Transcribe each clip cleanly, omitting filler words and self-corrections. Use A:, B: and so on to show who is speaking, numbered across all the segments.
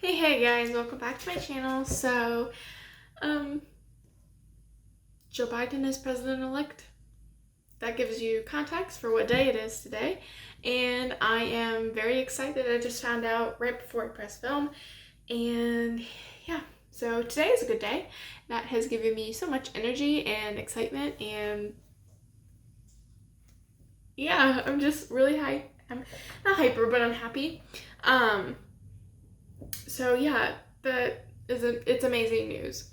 A: Hey guys, welcome back to my channel. Joe Biden is president-elect. That gives you context for what day it is today. And I am very excited. I just found out right before I pressed film. And yeah, so today is a good day. That has given me so much energy and excitement. And yeah, I'm just really I'm not hyper, but I'm happy. So yeah, it's amazing news.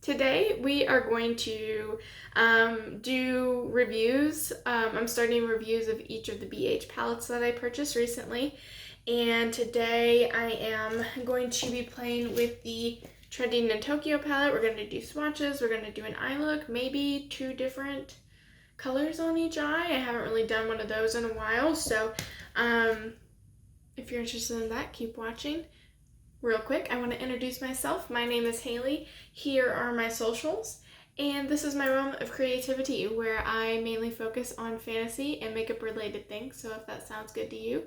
A: Today we are going to do reviews. I'm starting reviews of each of the BH palettes that I purchased recently. And today I am going to be playing with the Trendy in Tokyo palette. We're going to do swatches. We're going to do an eye look, maybe 2 different colors on each eye. I haven't really done one of those in a while. So if you're interested in that, keep watching. Real quick, I want to introduce myself. My name is Haley. Here are my socials. And this is my realm of creativity where I mainly focus on fantasy and makeup related things. So if that sounds good to you,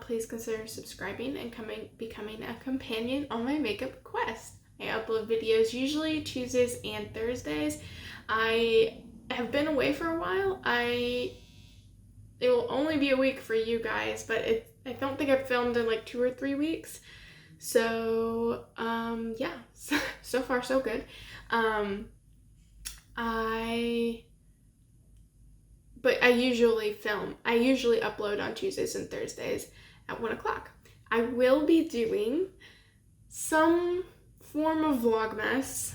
A: please consider subscribing and becoming a companion on my makeup quest. I upload videos usually Tuesdays and Thursdays. I have been away for a while. It will only be a week for you guys, but I don't think I've filmed in like 2 or 3 weeks. So, yeah, so far so good. But I usually upload on Tuesdays and Thursdays at 1 o'clock. I will be doing some form of Vlogmas.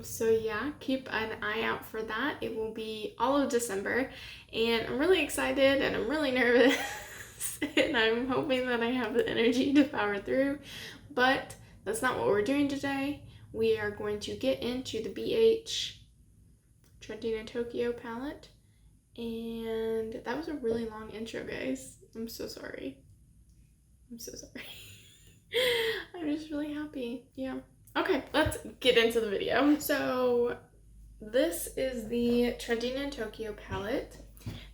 A: So yeah, keep an eye out for that. It will be all of December, and I'm really excited and I'm really nervous. And I'm hoping that I have the energy to power through, but that's not what we're doing today. We are going to get into the BH Trendy in Tokyo palette, and that was a really long intro, guys. I'm so sorry. I'm just really happy. Yeah. Okay, let's get into the video. So this is the Trendy in Tokyo palette.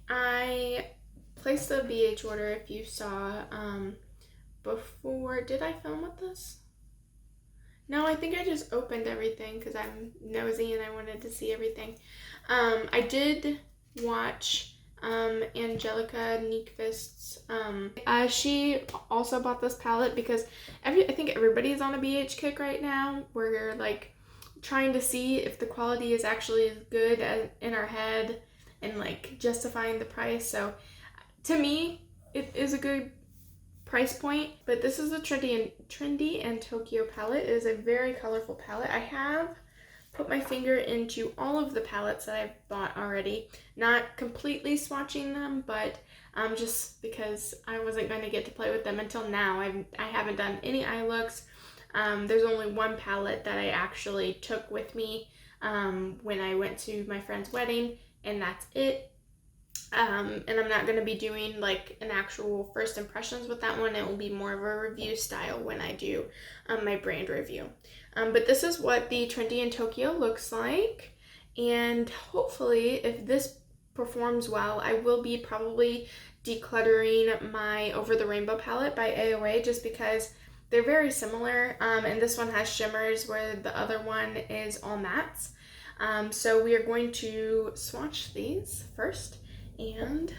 A: I placed the BH order, if you saw, before. Did I film with this? No, I think I just opened everything because I'm nosy and I wanted to see everything. I did watch Angelica Nyqvist's. She also bought this palette because I think everybody's on a BH kick right now. We're like trying to see if the quality is actually as good as in our head and like justifying the price. So to me, it is a good price point, but this is a Trendy and Tokyo palette. It is a very colorful palette. I have put my finger into all of the palettes that I've bought already. Not completely swatching them, but just because I wasn't going to get to play with them until now. I haven't done any eye looks. There's only one palette that I actually took with me when I went to my friend's wedding, and that's it. And I'm not going to be doing like an actual first impressions with that one. It will be more of a review style when I do my brand review. But this is what the Trendy in Tokyo looks like. And hopefully, if this performs well, I will be probably decluttering my Over the Rainbow palette by AOA just because they're very similar. And this one has shimmers where the other one is all mattes. So we are going to swatch these first. And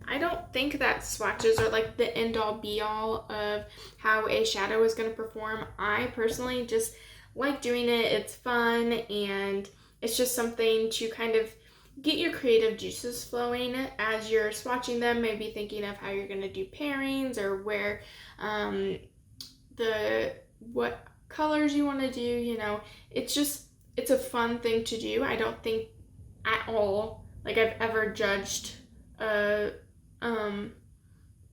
A: I don't think that swatches are like the end-all be-all of how a shadow is going to perform. I personally just like doing it. It's fun, and it's just something to kind of get your creative juices flowing as you're swatching them, maybe thinking of how you're going to do pairings or where what colors you want to do. You know, it's a fun thing to do. I don't think at all like I've ever judged a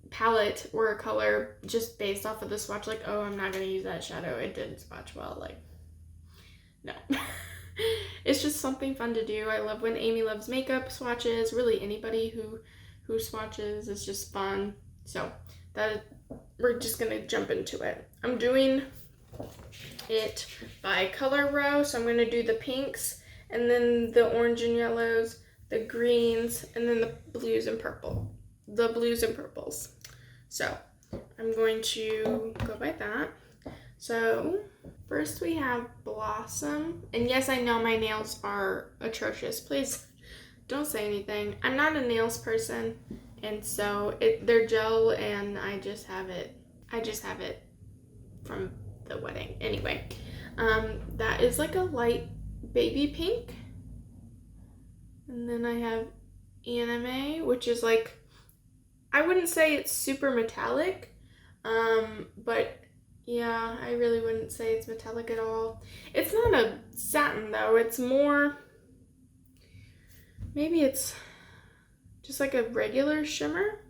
A: palette or a color just based off of the swatch, like, oh, I'm not gonna use that shadow, it didn't swatch well. Like, no. It's just something fun to do. I love when Amy Loves Makeup swatches. Really anybody who swatches is just fun. So we're just gonna jump into it. I'm doing it by color row, so I'm gonna do the pinks and then the orange and yellows, the greens, and then the blues and purples. So I'm going to go by that. So first we have Blossom. And yes, I know my nails are atrocious. Please don't say anything. I'm not a nails person, and so they're gel, and I just have it from the wedding. Anyway, that is like a light baby pink. And then I have Anime, which is like, I wouldn't say it's super metallic, but yeah, I really wouldn't say it's metallic at all. It's not a satin though, it's more, maybe it's just like a regular shimmer.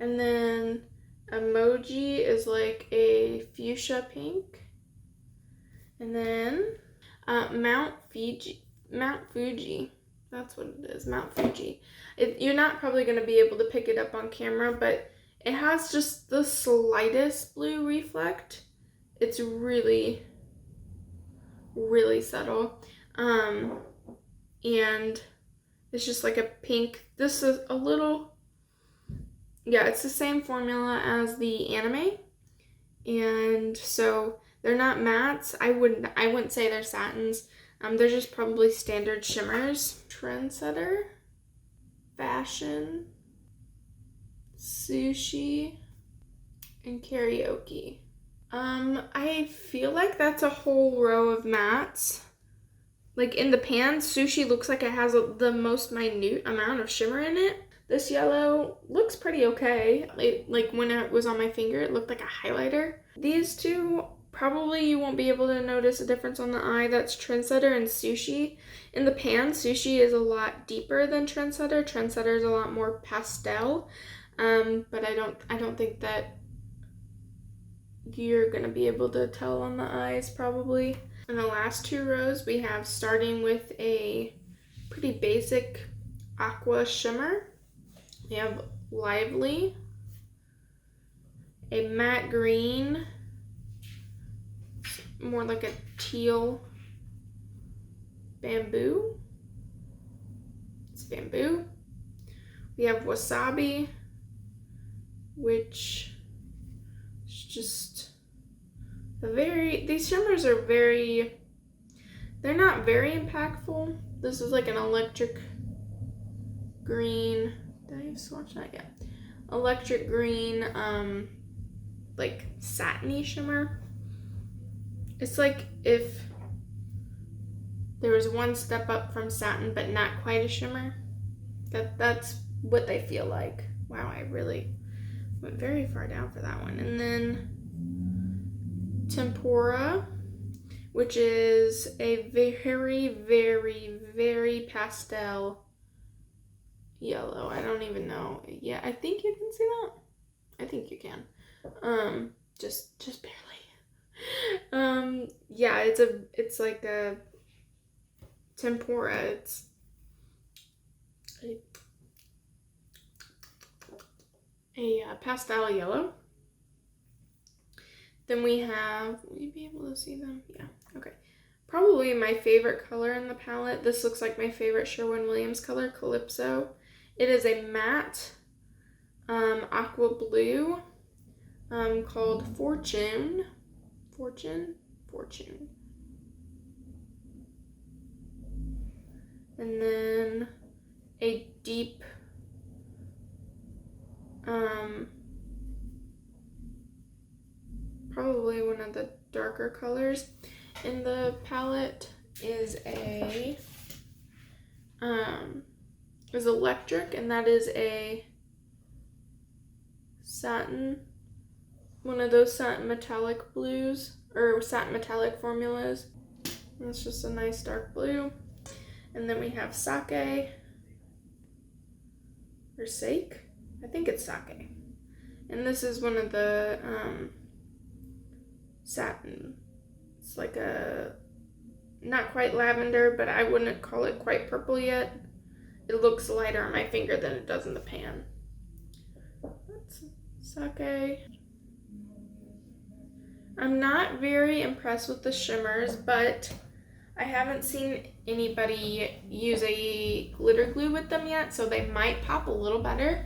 A: And then Emoji is like a fuchsia pink. And then Mount Fuji, that's what it is, Mount Fuji. You're not probably going to be able to pick it up on camera, but it has just the slightest blue reflect. It's really, really subtle. And it's just like a pink. This is a little, yeah, it's the same formula as the Anime. And so they're not mattes. I wouldn't say they're satins. They're just probably standard shimmers. Trendsetter, Fashion, Sushi, and Karaoke. I feel like that's a whole row of mattes. Like in the pan, Sushi looks like it has the most minute amount of shimmer in it. This yellow looks pretty okay. Like when it was on my finger, it looked like a highlighter. These two, probably you won't be able to notice a difference on the eye. That's Trendsetter and Sushi. In the pan, Sushi is a lot deeper than Trendsetter. Trendsetter is a lot more pastel. But I don't think that you're gonna be able to tell on the eyes probably. In the last two rows, we have, starting with a pretty basic aqua shimmer, we have Lively, a matte green, more like a teal, Bamboo. It's Bamboo. We have Wasabi, which is just these shimmers are they're not very impactful. This is like an electric green. Did I have swatch that? Yeah. Electric green, like satiny shimmer. It's like if there was one step up from satin, but not quite a shimmer. That's what they feel like. Wow, I really went very far down for that one. And then Tempura, which is a very, very, very pastel yellow. I don't even know. Yeah, I think you can see that. I think you can. Just barely. Yeah, it's like a tempura. It's a pastel yellow. Then we have, will you be able to see them? Yeah, okay. Probably my favorite color in the palette. This looks like my favorite Sherwin-Williams color, Calypso. It is a matte aqua blue called Fortune. And then a deep probably one of the darker colors in the palette is Electric, and that is a satin, one of those satin metallic blues, or satin metallic formulas. That's just a nice dark blue. And then we have Sake, or Sake, I think it's Sake. And this is one of the satin. It's like a, not quite lavender, but I wouldn't call it quite purple yet. It looks lighter on my finger than it does in the pan. That's Sake. I'm not very impressed with the shimmers, but I haven't seen anybody use a glitter glue with them yet, so they might pop a little better.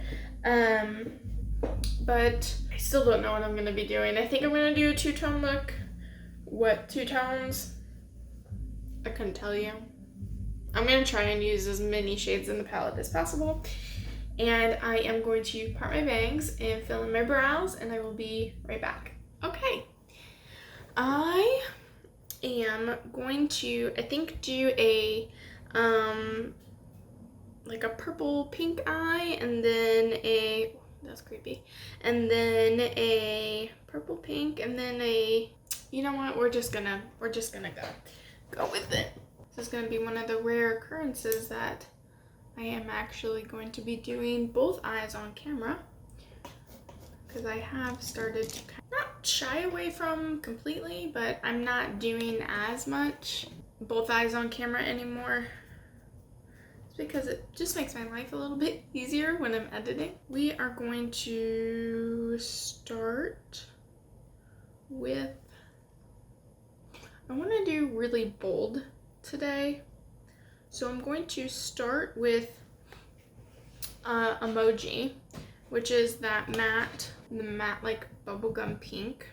A: but I still don't know what I'm gonna be doing. I think I'm gonna do a two-tone look. What two tones? I couldn't tell you. I'm gonna try and use as many shades in the palette as possible. And I am going to part my bangs and fill in my brows, and I will be right back. Okay. I am going to, I think, do a like a purple pink eye, and then a, that's creepy, and then a purple pink, and then a, you know what, we're just gonna go with it. This is gonna be one of the rare occurrences that I am actually going to be doing both eyes on camera, because I have started to not shy away from completely, but I'm not doing as much both eyes on camera anymore. It's because it just makes my life a little bit easier when I'm editing. We are going to start with, I want to do really bold today. So I'm going to start with Emoji, which is that matte, the matte like bubblegum pink.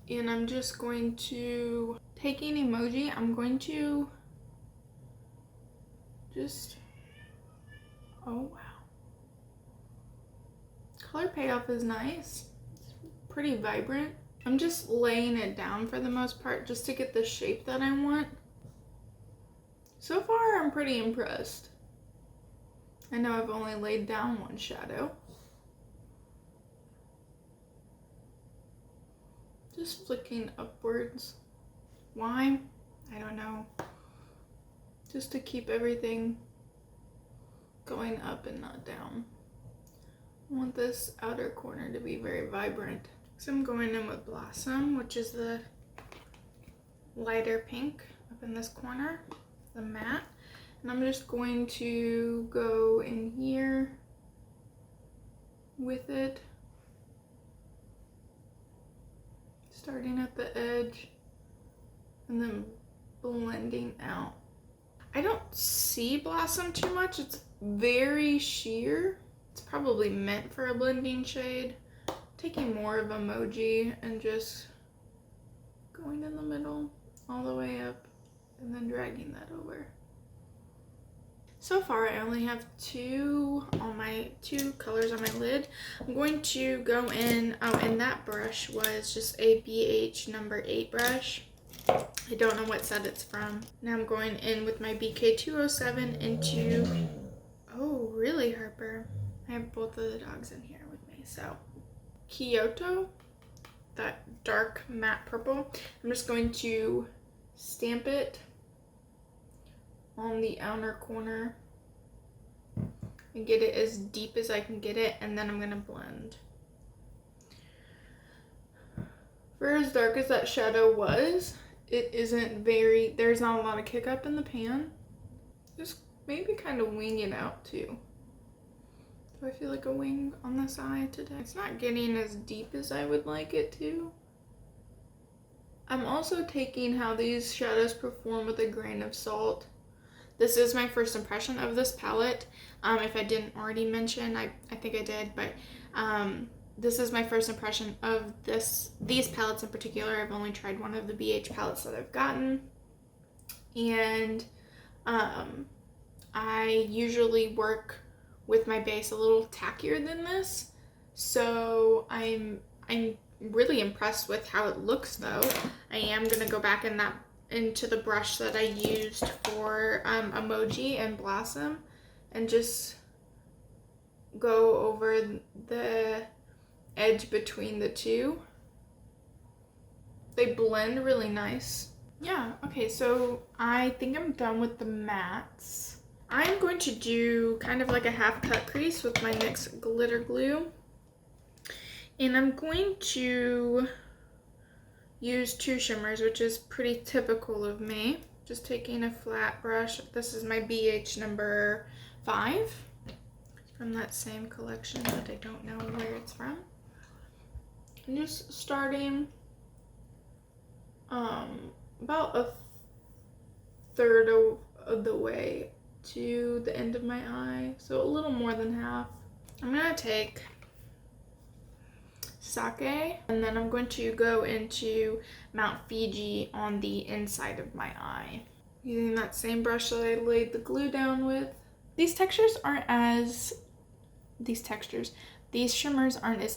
A: And I'm just going to, taking Emoji, I'm going to just, oh wow. Color payoff is nice. It's pretty vibrant. I'm just laying it down for the most part just to get the shape that I want. So far, I'm pretty impressed. I know I've only laid down one shadow. Just flicking upwards. Why? I don't know. Just to keep everything going up and not down. I want this outer corner to be very vibrant. So I'm going in with Blossom, which is the lighter pink up in this corner, the matte. And I'm just going to go in here with it, starting at the edge and then blending out. I don't see Blossom too much. It's very sheer. It's probably meant for a blending shade. Taking more of Emoji and just going in the middle all the way up and then dragging that over. So far I only have two colors on my lid. I'm going to go in, oh, and that brush was just a BH number 8 brush. I don't know what set it's from. Now I'm going in with my BK207 into, oh really, Harper? I have both of the dogs in here with me, so. Kyoto, that dark matte purple. I'm just going to stamp it on the outer corner and get it as deep as I can get it, and then I'm gonna blend. For as dark as that shadow was, it isn't very, there's not a lot of kick up in the pan. Just maybe kind of wing it out too. Do I feel like a wing on this eye today? It's not getting as deep as I would like it to. I'm also taking how these shadows perform with a grain of salt. This is my first impression of this palette. If I didn't already mention, I think I did, but this is my first impression of these palettes in particular. I've only tried one of the BH palettes that I've gotten. And I usually work with my base a little tackier than this. So I'm really impressed with how it looks though. I am gonna go back into the brush that I used for Emoji and Blossom and just go over the edge between the two. They blend really nice. Yeah, okay, so I think I'm done with the mattes. I'm going to do kind of like a half cut crease with my NYX glitter glue. And I'm going to use two shimmers, which is pretty typical of me. Just taking a flat brush. This is my BH number 5 from that same collection that I don't know where it's from. I'm just starting about a third of the way to the end of my eye, so a little more than half. I'm gonna take Sake. And then I'm going to go into Mount Fiji on the inside of my eye. Using that same brush that I laid the glue down with. These shimmers aren't as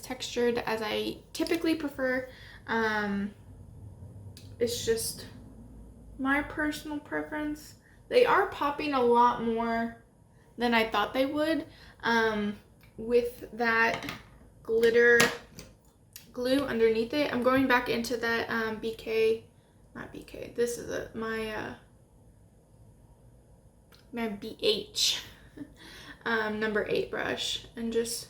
A: textured as I typically prefer. It's just my personal preference. They are popping a lot more than I thought they would with that glitter glue underneath it. I'm going back into that this is my BH number 8 brush, and just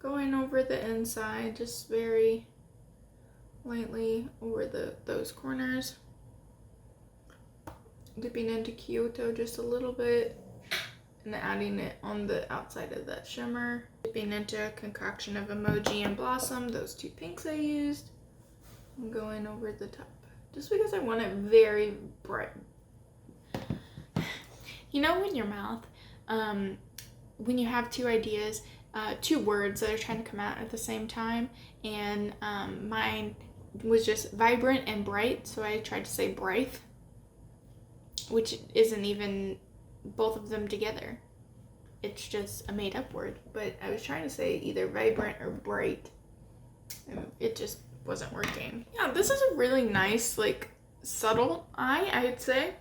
A: going over the inside, just very lightly over those corners. Dipping into Kyoto just a little bit and adding it on the outside of that shimmer. Dipping into a concoction of Emoji and Blossom, those 2 pinks I used. I'm going over the top just because I want it very bright. You know, in your mouth, when you have 2 ideas, 2 words that are trying to come out at the same time, and mine was just vibrant and bright, so I tried to say bright, which isn't even both of them together. It's just a made-up word, but I was trying to say either vibrant or bright, and it just wasn't working. Yeah, this is a really nice, like, subtle eye, I'd say.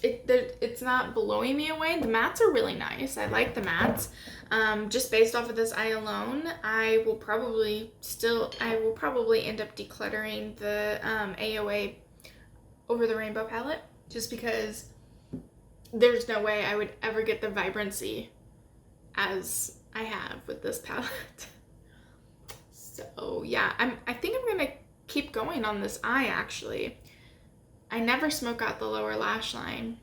A: It's not blowing me away. The mattes are really nice. I like the mattes. Just based off of this eye alone, I will probably end up decluttering the AOA Over the Rainbow palette, just because there's no way I would ever get the vibrancy as I have with this palette. So yeah, I think I'm gonna keep going on this eye actually. I never smoke out the lower lash line,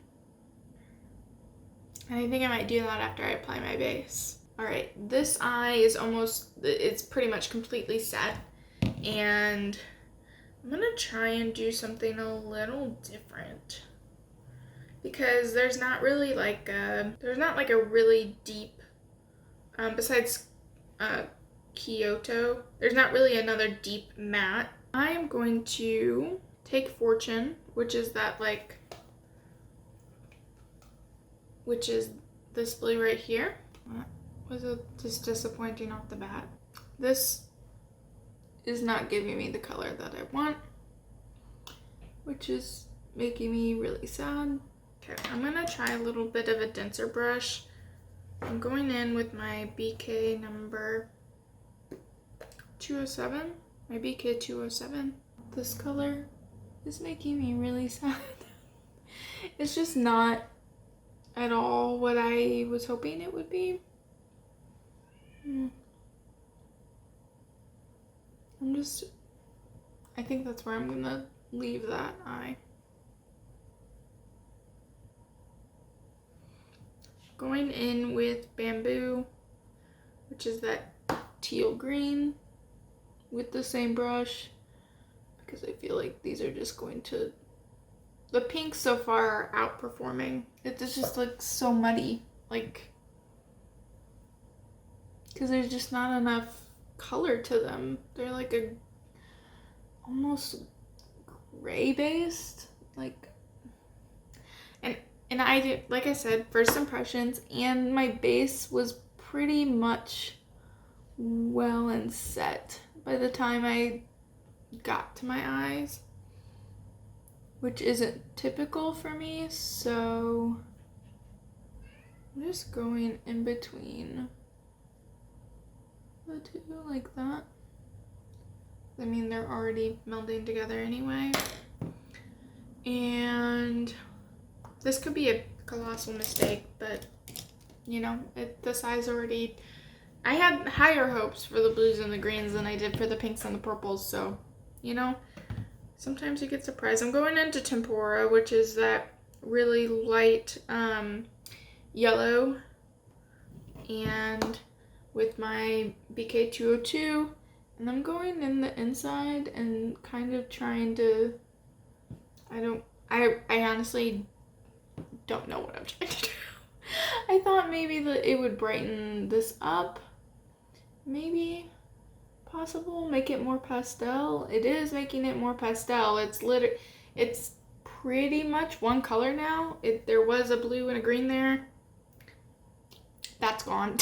A: and I think I might do that after I apply my base. All right, this eye is it's pretty much completely set, and I'm gonna try and do something a little different, because there's not really like a really deep, besides Kyoto, there's not really another deep matte. I am going to take Fortune, which is this blue right here. Was it just disappointing off the bat? This is not giving me the color that I want, which is making me really sad. Okay, I'm gonna try a little bit of a denser brush. I'm going in with my BK number 207, my BK 207. This color is making me really sad. It's just not at all what I was hoping it would be. I think that's where I'm gonna leave that eye. Going in with Bamboo, which is that teal green, with the same brush, because I feel like these are just going to, the pinks so far are outperforming. It just looks so muddy, like, because there's just not enough color to them. They're like a almost gray based, like, and I did, like I said, first impressions, and my base was pretty much well and set by the time I got to my eyes, which isn't typical for me, so I'm just going in between the 2 like that. I mean, they're already melding together anyway, and this could be a colossal mistake, but you know, the size already, I had higher hopes for the blues and the greens than I did for the pinks and the purples, so, you know, sometimes you get surprised. I'm going into Tempura, which is that really light yellow, and with my BK 202, and I'm going in the inside and kind of trying to, I honestly don't know what I'm trying to do. I thought maybe that it would brighten this up, maybe, possible. Make it more pastel. It is making it more pastel. It's pretty much one color now. There was a blue and a green there. That's gone.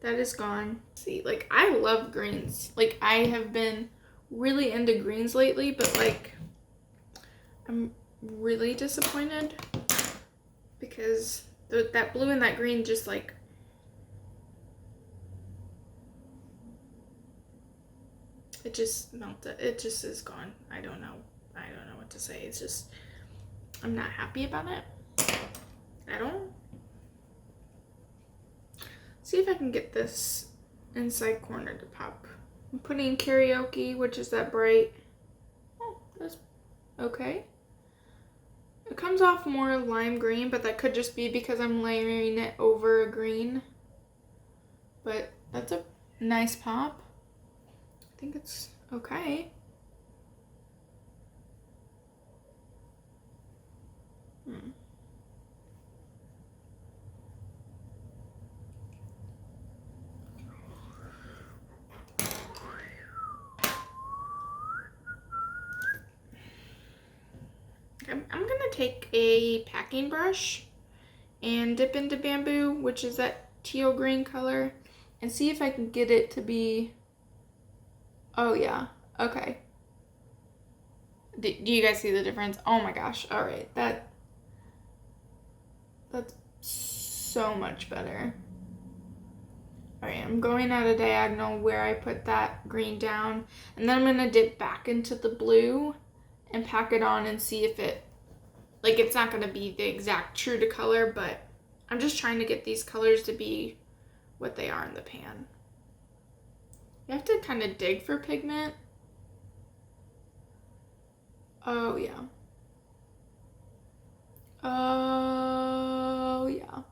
A: That is gone. See, like, I love greens. Like, I have been really into greens lately, but like, I'm really disappointed because that blue and that green just like, it just melted. It just is gone. I don't know what to say. It's just, I'm not happy about it at all. See if I can get this inside corner to pop. I'm putting Karaoke, which is that bright. Oh, that's okay. It comes off more lime green, but that could just be because I'm layering it over a green. But that's a nice pop. I think it's okay. I'm gonna take a packing brush and dip into bamboo, which is that teal green color, and see if I can get it to be, oh yeah, okay. Do you guys see the difference? Oh my gosh, all right, that's so much better. All right, I'm going at a diagonal where I put that green down, and then I'm gonna dip back into the blue and pack it on and see if it, like, it's not gonna be the exact true to color, but I'm just trying to get these colors to be what they are in the pan. You have to kind of dig for pigment. Oh yeah. Oh yeah.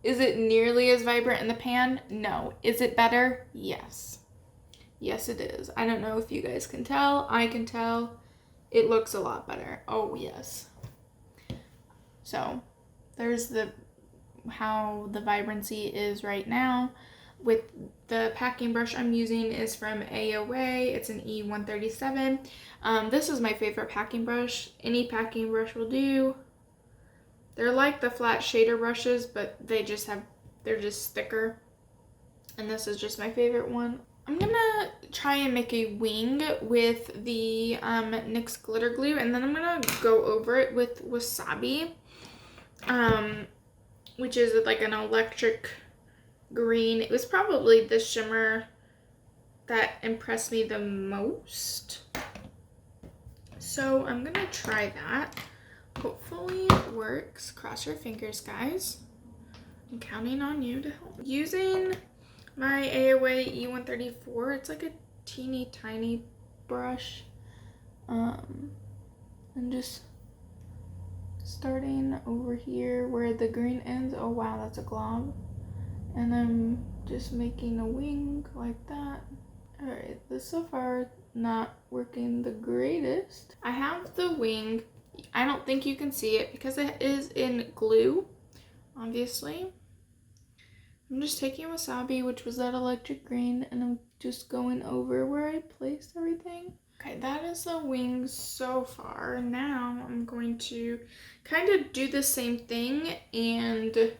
A: Is it nearly as vibrant in the pan? No. Is it better? Yes. Yes, it is. I don't know if you guys can tell. I can tell. It looks a lot better. Oh, yes. So, there's how the vibrancy is right now. With the packing brush I'm using is from AOA. It's an E137. This is my favorite packing brush. Any packing brush will do. They're like the flat shader brushes, but they're just thicker. And this is just my favorite one. I'm gonna try and make a wing with the NYX glitter glue, and then I'm gonna go over it with wasabi, which is like an electric green. It was probably the shimmer that impressed me the most. So I'm gonna try that. Hopefully it works. Cross your fingers, guys. I'm counting on you to help. Using my AOA E134, it's like a teeny tiny brush. I'm just starting over here where the green ends. Oh wow, that's a glob. And I'm just making a wing like that. Alright, this so far not working the greatest. I have the wing. I don't think you can see it because it is in glue, obviously. I'm just taking wasabi, which was that electric green, and I'm just going over where I placed everything. Okay, that is the wing so far. Now I'm going to kind of do the same thing and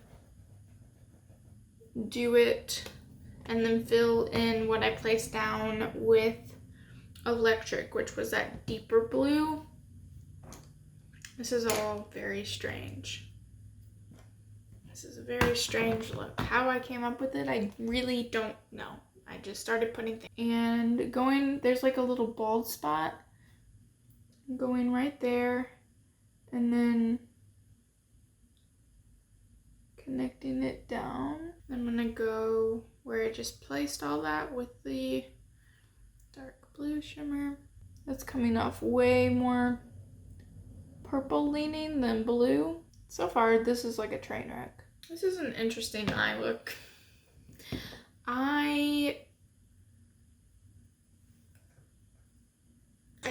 A: do it and then fill in what I placed down with electric, which was that deeper blue. This is all very strange. This is a very strange look. How I came up with it, I really don't know. I just started putting things. And going, there's like a little bald spot. I'm going right there. And then connecting it down. I'm gonna go where I just placed all that with the dark blue shimmer. That's coming off way more purple leaning than blue. So far, this is like a train wreck. This is an interesting eye look. I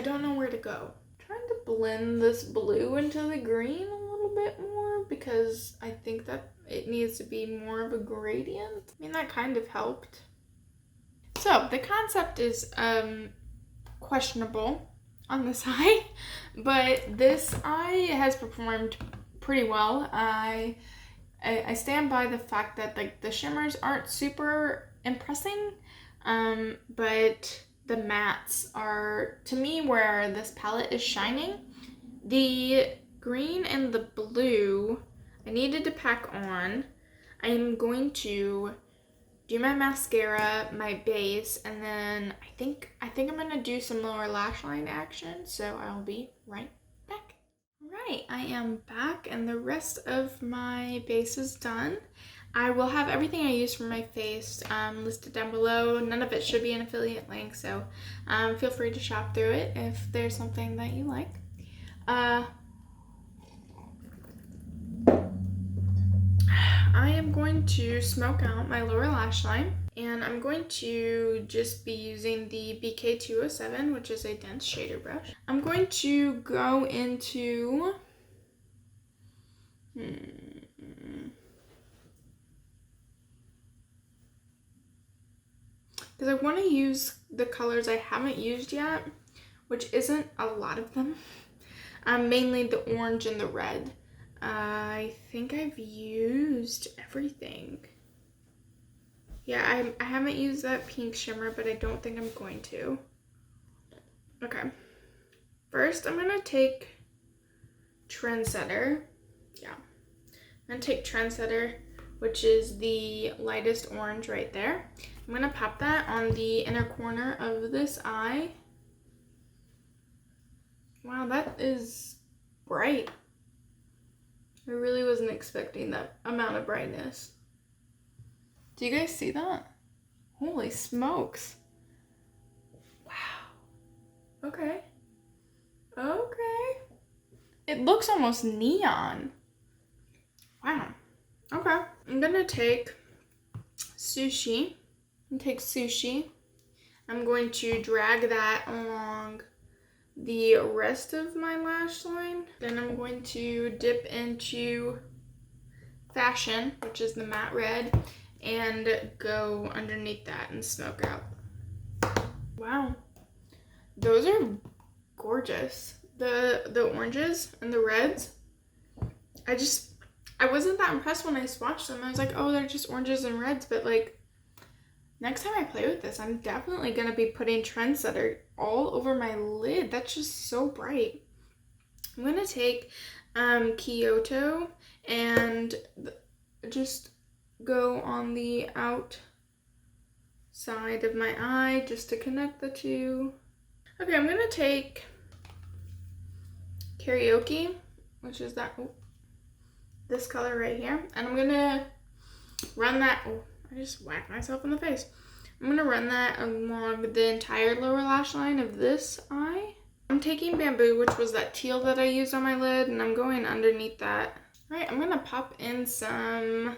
A: don't know where to go. I'm trying to blend this blue into the green a little bit more because I think that it needs to be more of a gradient. I mean, that kind of helped. So the concept is questionable on this eye, but this eye has performed pretty well. I stand by the fact that like the shimmers aren't super impressing, but the mattes are, to me, where this palette is shining. The green and the blue I needed to pack on. I'm going to do my mascara, my base, and then I think I'm gonna do some lower lash line action, so I'll be right back. Alright, I am back and the rest of my base is done. I will have everything I use for my face listed down below. None of it should be an affiliate link, so feel free to shop through it if there's something that you like. I am going to smoke out my lower lash line, and I'm going to just be using the BK207, which is a dense shader brush. I'm going to go into because I want to use the colors I haven't used yet, which isn't a lot of them. Mainly the orange and the red. I think I've used everything. Yeah, I haven't used that pink shimmer, but I don't think I'm going to. Okay. First, I'm going to take Trendsetter. Yeah. I'm going to take Trendsetter, which is the lightest orange right there. I'm going to pop that on the inner corner of this eye. Wow, that is bright. I really wasn't expecting that amount of brightness. Do you guys see that? Holy smokes. Wow. Okay. Okay. It looks almost neon. Wow. Okay. I'm gonna take Sushi. I'm going to drag that along the rest of my lash line. Then I'm going to dip into Fashion, which is the matte red, and go underneath that and smoke out. Wow, those are gorgeous. The oranges and the reds, I wasn't that impressed when I swatched them. I was like, oh, they're just oranges and reds, but like next time I play with this, I'm definitely gonna be putting Trendsetter all over my lid. That's just so bright. I'm gonna take Kyoto and just go on the outside of my eye just to connect the two. Okay, I'm gonna take Karaoke, which is that, this color right here, and I'm gonna run that, I just whacked myself in the face. I'm gonna run that along the entire lower lash line of this eye. I'm taking Bamboo, which was that teal that I used on my lid, and I'm going underneath that. All right, I'm gonna pop in some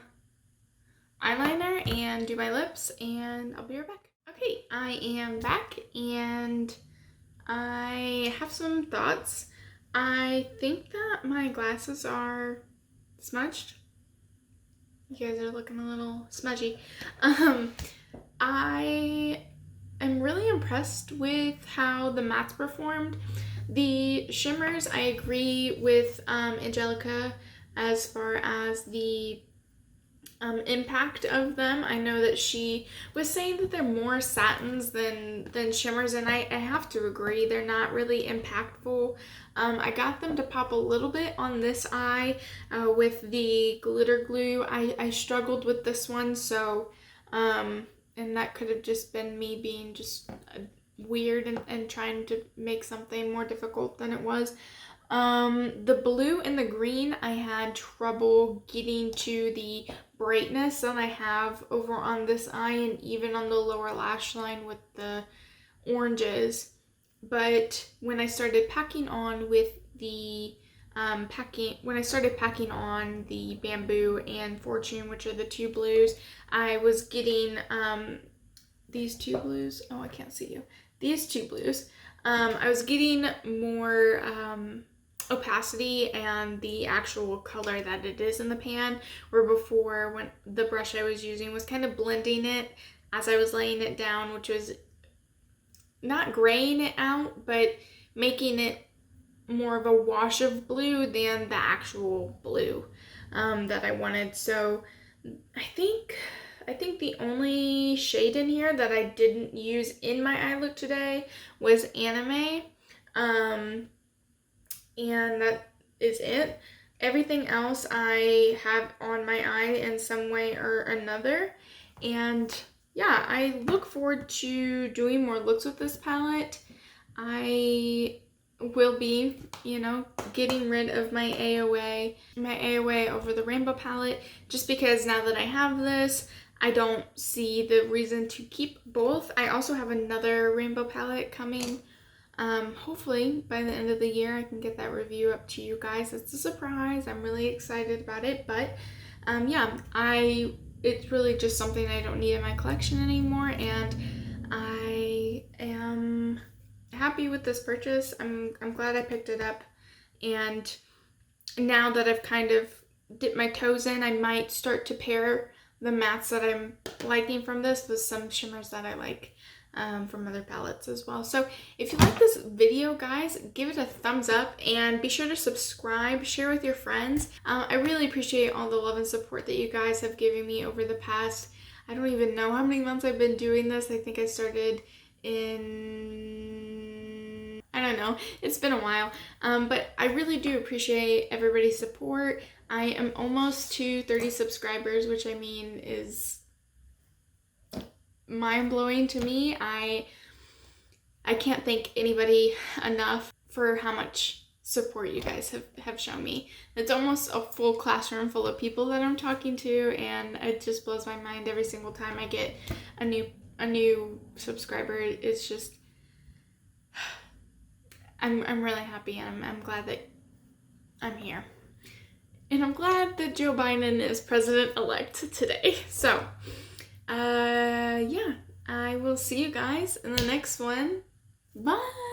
A: eyeliner and do my lips, and I'll be right back. Okay, I am back, and I have some thoughts. I think that my glasses are smudged. You guys are looking a little smudgy. I am really impressed with how the mattes performed. The shimmers, I agree with Angelica as far as the impact of them. I know that she was saying that they're more satins than shimmers, and I have to agree. They're not really impactful. I got them to pop a little bit on this eye with the glitter glue. I struggled with this one, so and that could have just been me being just weird and trying to make something more difficult than it was. The blue and the green, I had trouble getting to the brightness that I have over on this eye and even on the lower lash line with the oranges. But when I started packing on with the when I started packing on the Bamboo and Fortune, which are the two blues, I was getting these two blues. Oh, I can't see you. These two blues. I was getting more opacity and the actual color that it is in the pan, where before when the brush I was using was kind of blending it as I was laying it down, which was not graying it out, but making it more of a wash of blue than the actual blue that I wanted. So I think the only shade in here that I didn't use in my eye look today was Anime. And that is it. Everything else I have on my eye in some way or another. And yeah, I look forward to doing more looks with this palette. I will be, getting rid of my AOA over the rainbow palette, just because now that I have this, I don't see the reason to keep both. I also have another rainbow palette coming. Hopefully by the end of the year I can get that review up to you guys. It's a surprise. I'm really excited about it, but yeah, it's really just something I don't need in my collection anymore, and I am happy with this purchase. I'm glad I picked it up, and now that I've kind of dipped my toes in, I might start to pair the mattes that I'm liking from this with some shimmers that I like from other palettes as well. So if you like this video, guys, give it a thumbs up and be sure to subscribe, share with your friends. I really appreciate all the love and support that you guys have given me over the past, I don't even know how many months I've been doing this. I think I started in, I don't know, it's been a while, but I really do appreciate everybody's support. I am almost to 30 subscribers, which I mean is mind-blowing to me. I can't thank anybody enough for how much support you guys have shown me. It's almost a full classroom full of people that I'm talking to, and it just blows my mind every single time I get a new subscriber. It's just, I'm really happy, and I'm glad that I'm here. And I'm glad that Joe Biden is president-elect today. So yeah, I will see you guys in the next one. Bye!